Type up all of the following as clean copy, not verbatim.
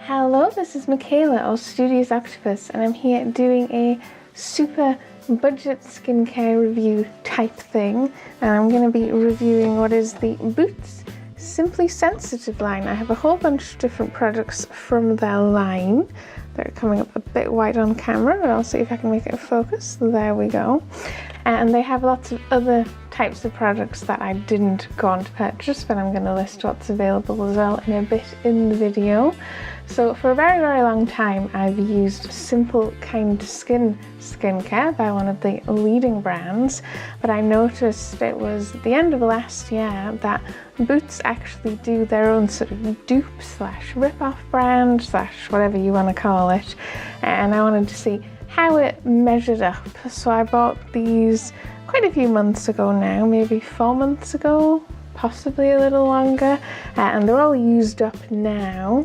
Hello, this is Michaela of Studios Octopus, and I'm here doing a super budget skincare review type thing, and I'm going to be reviewing what is the Boots Simply Sensitive line. I have a whole bunch of different products from their line. They're coming up a bit wide on camera, but I'll see if I can make it focus. There we go. And they have lots of other types of products that I didn't go on to purchase, but I'm going to list what's available as well in a bit in the video. So for a very, very long time I've used Simple Kind Skin skincare by one of the leading brands, but I noticed it was the end of last year that Boots actually do their own sort of dupe slash rip-off brand slash whatever you want to call it, and I wanted to see how it measured up. So I bought these quite a few months ago now, maybe 4 months ago, possibly a little longer, and they're all used up now.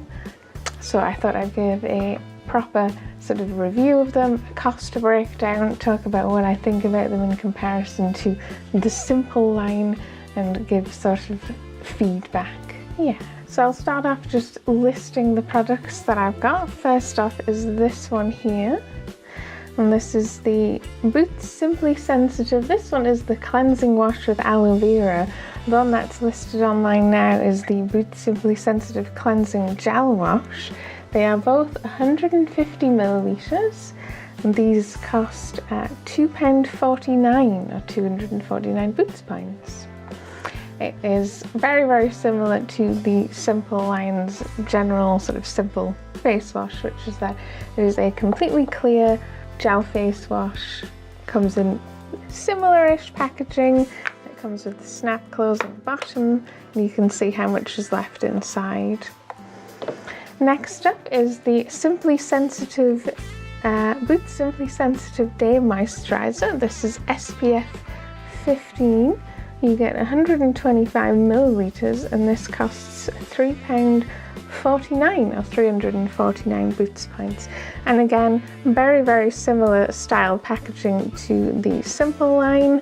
So I thought I'd give a proper sort of review of them, cost breakdown, talk about what I think about them in comparison to the Simple line, and give sort of feedback. Yeah. So I'll start off just listing the products that I've got. First off is this one here. And this is the Boots Simply Sensitive. This one is the cleansing wash with aloe vera. The one that's listed online now is the Boots Simply Sensitive Cleansing Gel Wash. They are both 150 millilitres, and these cost £2.49 or 249 Boots points. It is very, very similar to the Simple line's general sort of simple face wash, which is that it is a completely clear gel face wash. Comes in similar-ish packaging. It comes with the snap closing bottom, and you can see how much is left inside. Next up is the Simply Sensitive Boots Simply Sensitive Day Moisturiser. This is SPF 15. You get 125 millilitres, and this costs £3.49 or 349 Boots points. And again, very, very similar style packaging to the Simple line.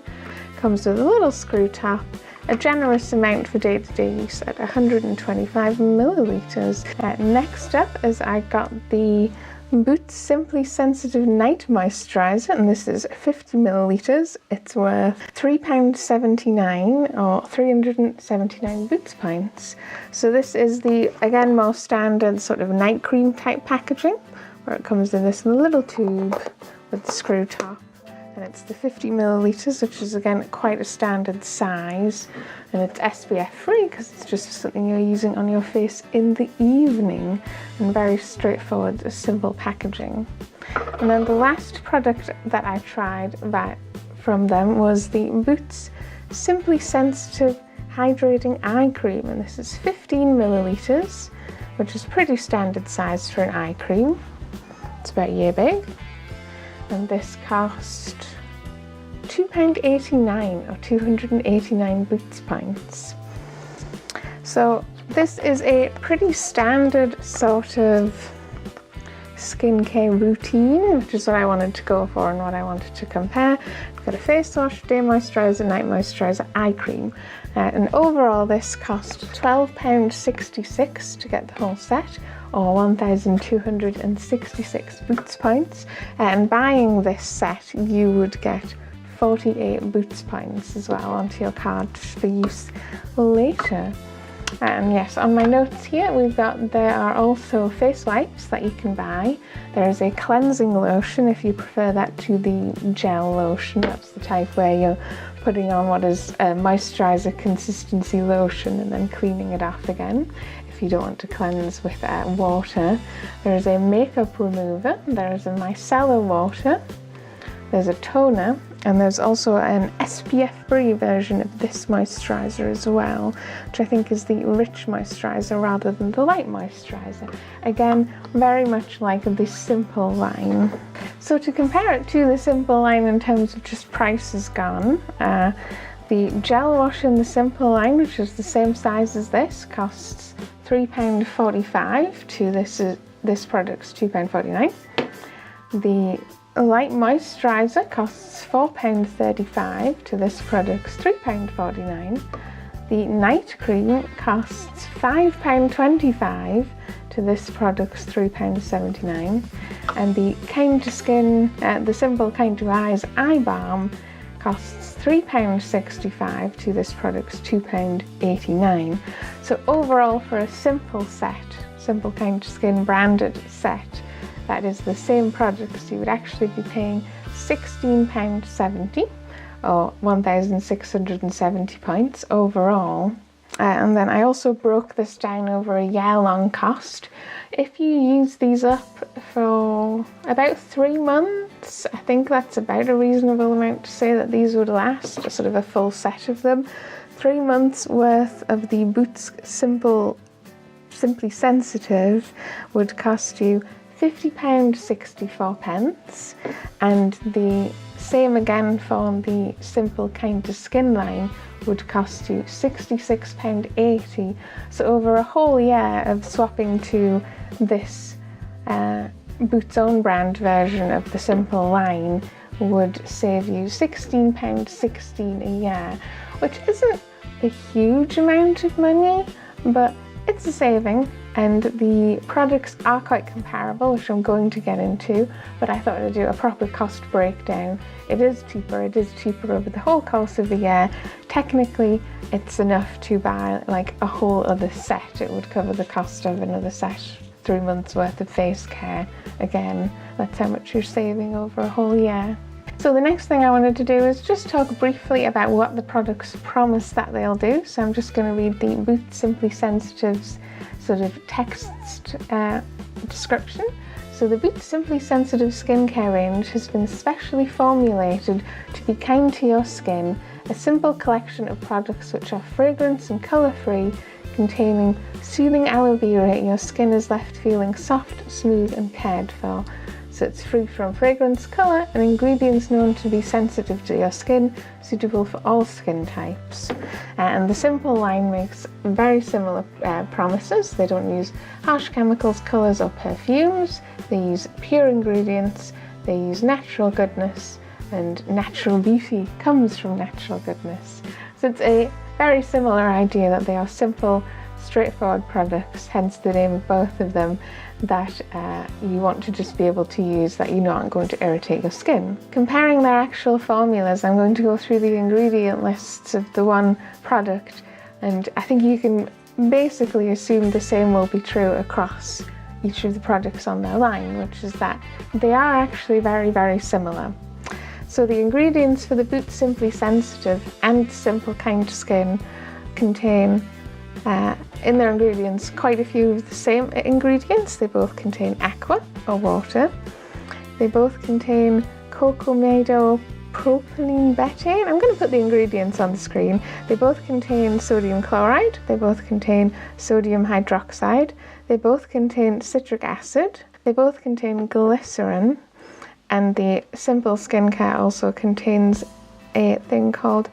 Comes with a little screw top, a generous amount for day-to-day use at 125 millilitres. Next up is I got the Boots Simply Sensitive Night Moisturiser, and this is 50 millilitres. It's worth £3.79 or 379 Boots points. So this is the, again, more standard sort of night cream type packaging, where it comes in this little tube with the screw top. And it's the 50 millilitres, which is again quite a standard size, and it's SPF free because it's just something you're using on your face in the evening, and very straightforward, simple packaging. And then the last product that I tried from them was the Boots Simply Sensitive Hydrating Eye Cream, and this is 15 millilitres, which is pretty standard size for an eye cream. It's about yay big. And this cost £2.89 or 289 Boots points. So this is a pretty standard sort of skincare routine, which is what I wanted to go for and what I wanted to compare. I've got a face wash, day moisturiser, night moisturiser, eye cream, and overall this cost £12.66 to get the whole set, or 1,266 Boots points, and buying this set you would get 48 Boots points as well onto your card for use later. And yes, on my notes here there are also face wipes that you can buy. There is a cleansing lotion if you prefer that to the gel lotion. That's the type where you're putting on what is a moisturiser consistency lotion and then cleaning it off again if you don't want to cleanse with water. There is a makeup remover, there is a micellar water, there's a toner, and there's also an SPF-free version of this moisturiser as well, which I think is the rich moisturiser rather than the light moisturiser. Again, very much like the Simple line. So to compare it to the Simple line in terms of just prices gone, the gel wash in the Simple line, which is the same size as this, costs £3.45 to this product's £2.49. The Light Moisturiser costs £4.35 to this product's £3.49. The Night Cream costs £5.25 to this product's £3.79. And the Kind to Skin, the Simple Kind to Eyes Eye Balm costs £3.65 to this product's £2.89. So overall, for a simple set, Simple Kind to Skin branded set, that is the same products, you would actually be paying £16.70 or 1,670 points overall. And then I also broke this down over a year-long cost. If you use these up for about 3 months, I think that's about a reasonable amount to say that these would last, sort of a full set of them. 3 months worth of the Boots Simply Sensitive would cost you £50.64, and the same again for the Simple Kind to Skin line would cost you £66.80. So over a whole year of swapping to this Boots own brand version of the Simple line would save you £16.16 a year, which isn't a huge amount of money, but it's a saving, and the products are quite comparable, which I'm going to get into, but I thought I'd do a proper cost breakdown. It is cheaper over the whole course of the year. Technically, it's enough to buy like a whole other set. It would cover the cost of another set, 3 months worth of face care. Again, that's how much you're saving over a whole year. So the next thing I wanted to do is just talk briefly about what the products promise that they'll do. So I'm just going to read the Boots Simply Sensitive's sort of text description. So the Boots Simply Sensitive skincare range has been specially formulated to be kind to your skin, a simple collection of products which are fragrance and colour free, containing soothing aloe vera. Your skin is left feeling soft, smooth and cared for. So it's free from fragrance, colour and ingredients known to be sensitive to your skin, suitable for all skin types. And the Simple line makes very similar promises. They don't use harsh chemicals, colours or perfumes. They use pure ingredients, they use natural goodness, and natural beauty comes from natural goodness. So it's a very similar idea that they are simple, straightforward products, hence the name of both of them, that you want to just be able to use, that you know aren't going to irritate your skin. Comparing their actual formulas, I'm going to go through the ingredient lists of the one product, and I think you can basically assume the same will be true across each of the products on their line, which is that they are actually very, very similar. So the ingredients for the Boots Simply Sensitive and Simple Kind to Skin contain in their ingredients quite a few of the same ingredients. They both contain aqua or water. They both contain cocamidopropylene betaine. I'm going to put the ingredients on the screen. They both contain sodium chloride. They both contain sodium hydroxide. They both contain citric acid. They both contain glycerin. And the Simple Skincare also contains a thing called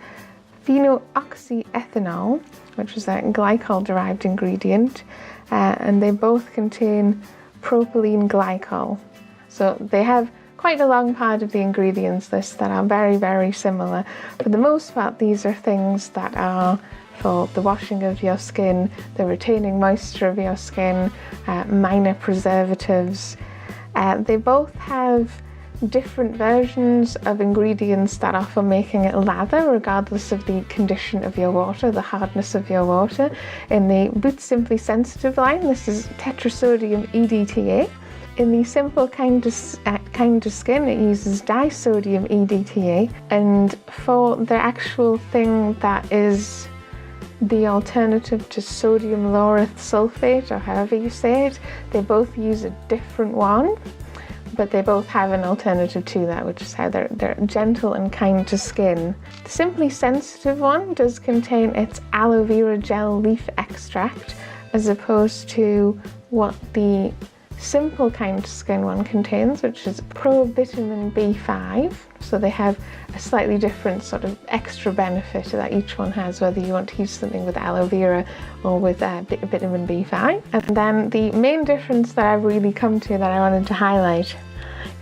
phenoxyethanol, which is a glycol-derived ingredient, and they both contain propylene glycol. So they have quite a long part of the ingredients list that are very, very similar. For the most part, these are things that are for the washing of your skin, the retaining moisture of your skin, minor preservatives. They both have different versions of ingredients that are for making it lather regardless of the condition of your water, the hardness of your water. In the Boots Simply Sensitive line, this is Tetrasodium EDTA. In the Simple Kind to Skin, it uses disodium EDTA. And for the actual thing that is the alternative to sodium laurate sulfate, or however you say it, they both use a different one, but they both have an alternative to that, which is how they're gentle and kind to skin. The Simply Sensitive one does contain its aloe vera gel leaf extract, as opposed to what the Simple Kind to Skin one contains, which is provitamin B5. So they have a slightly different sort of extra benefit that each one has, whether you want to use something with aloe vera or with vitamin B5. And then the main difference that I've really come to that I wanted to highlight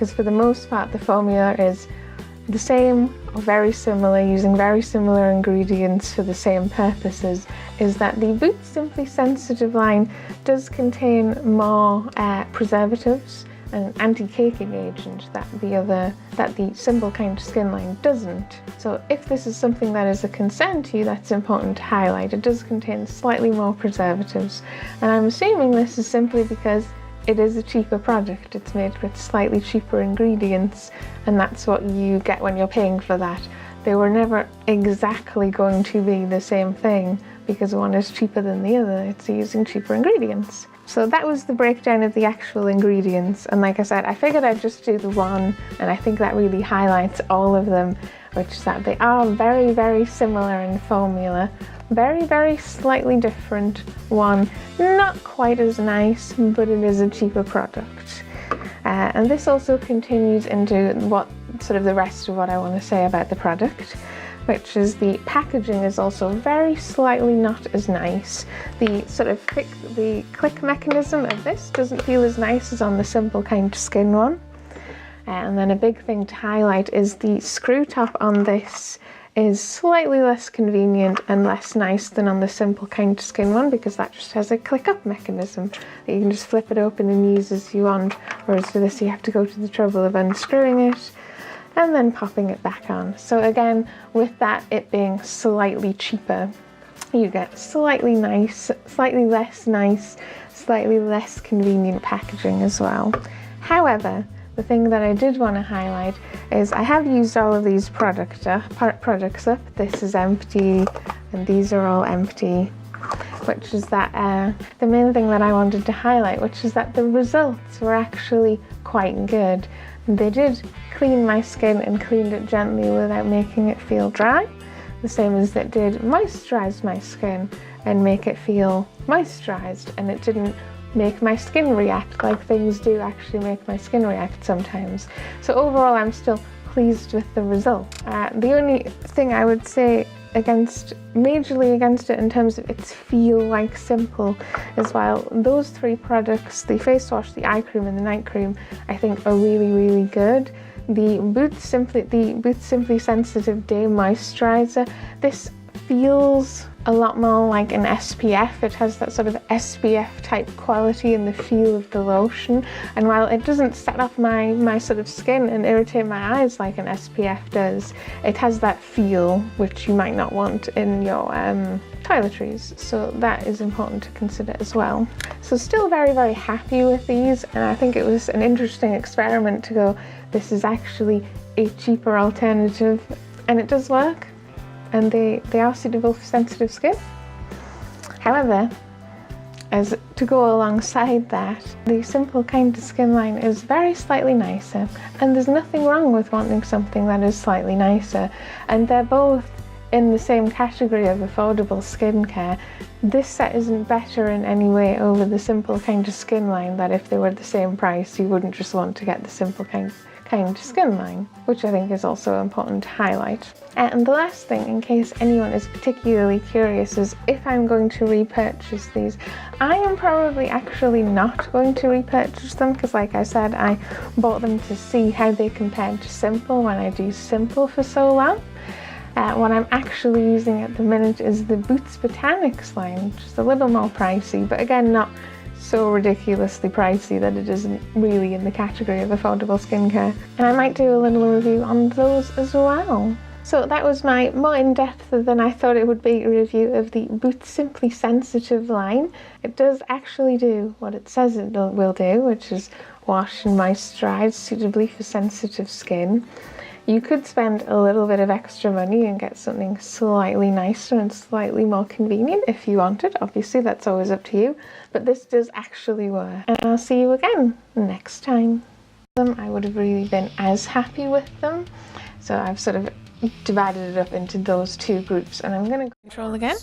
because for the most part the formula is the same or very similar, using very similar ingredients for the same purposes, is that the Boots Simply Sensitive line does contain more preservatives and anti-caking agent that the Simple Kind Skin line doesn't. So if this is something that is a concern to you, that's important to highlight. It does contain slightly more preservatives, and I'm assuming this is simply because it is a cheaper product. It's made with slightly cheaper ingredients, and that's what you get when you're paying for that. They were never exactly going to be the same thing because one is cheaper than the other. It's using cheaper ingredients. So that was the breakdown of the actual ingredients, and like I said, I figured I'd just do the one, and I think that really highlights all of them, which is that they are very, very similar in formula, very, very slightly different. One not quite as nice, but it is a cheaper product. And this also continues into what sort of the rest of what I want to say about the product, which is the packaging is also very slightly not as nice. The sort of click mechanism of this doesn't feel as nice as on the Simple Kind Skin one. And then a big thing to highlight is the screw top on this is slightly less convenient and less nice than on the Simple Kind Skin one, because that just has a click up mechanism that you can just flip it open and use as you want, whereas for this you have to go to the trouble of unscrewing it and then popping it back on. So again, with that it being slightly cheaper, you get slightly nice, slightly less nice, slightly less convenient packaging as well. However, the thing that I did want to highlight is I have used all of these products up. This is empty and these are all empty, which is that the main thing that I wanted to highlight, which is that the results were actually quite good. They did clean my skin and cleaned it gently without making it feel dry, the same as it did moisturize my skin and make it feel moisturized, and it didn't make my skin react like things do actually make my skin react sometimes. So overall I'm still pleased with the result. The only thing I would say majorly against it in terms of its feel like Simple is, while those three products, the face wash, the eye cream and the night cream, I think are really, really good. The Boots Simply Sensitive Day Moisturiser, this feels a lot more like an SPF. It has that sort of SPF type quality in the feel of the lotion, and while it doesn't set off my sort of skin and irritate my eyes like an SPF does, it has that feel which you might not want in your toiletries, so that is important to consider as well. So still very, very happy with these, and I think it was an interesting experiment to go, this is actually a cheaper alternative, and it does work. And they are suitable for sensitive skin. However, as to go alongside that, the Simple Kind Skin line is very slightly nicer, and there's nothing wrong with wanting something that is slightly nicer, and they're both in the same category of affordable skincare. This set isn't better in any way over the Simple Kind Skin line, that if they were the same price you wouldn't just want to get the Simple Kind Skin line, which I think is also important to highlight. And the last thing, in case anyone is particularly curious, is if I'm going to repurchase these. I am probably actually not going to repurchase them, because like I said, I bought them to see how they compared to Simple when I do Simple for so long. What I'm actually using at the minute is the Boots Botanics line, just a little more pricey, but again not so ridiculously pricey that it isn't really in the category of affordable skincare. And I might do a little review on those as well. So that was my more in-depth than I thought it would be review of the Boots Simply Sensitive line. It does actually do what it says it will do, which is wash and moisturize suitably for sensitive skin. You could spend a little bit of extra money and get something slightly nicer and slightly more convenient if you wanted. Obviously, that's always up to you, but this does actually work. And I'll see you again next time. I would have really been as happy with them. So I've sort of divided it up into those two groups, and I'm going to control again.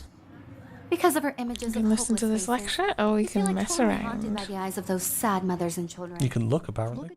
Because of her images, you can listen to this lecture, or we can mess around. Haunted by the eyes of those sad mothers and children. You can look apparently.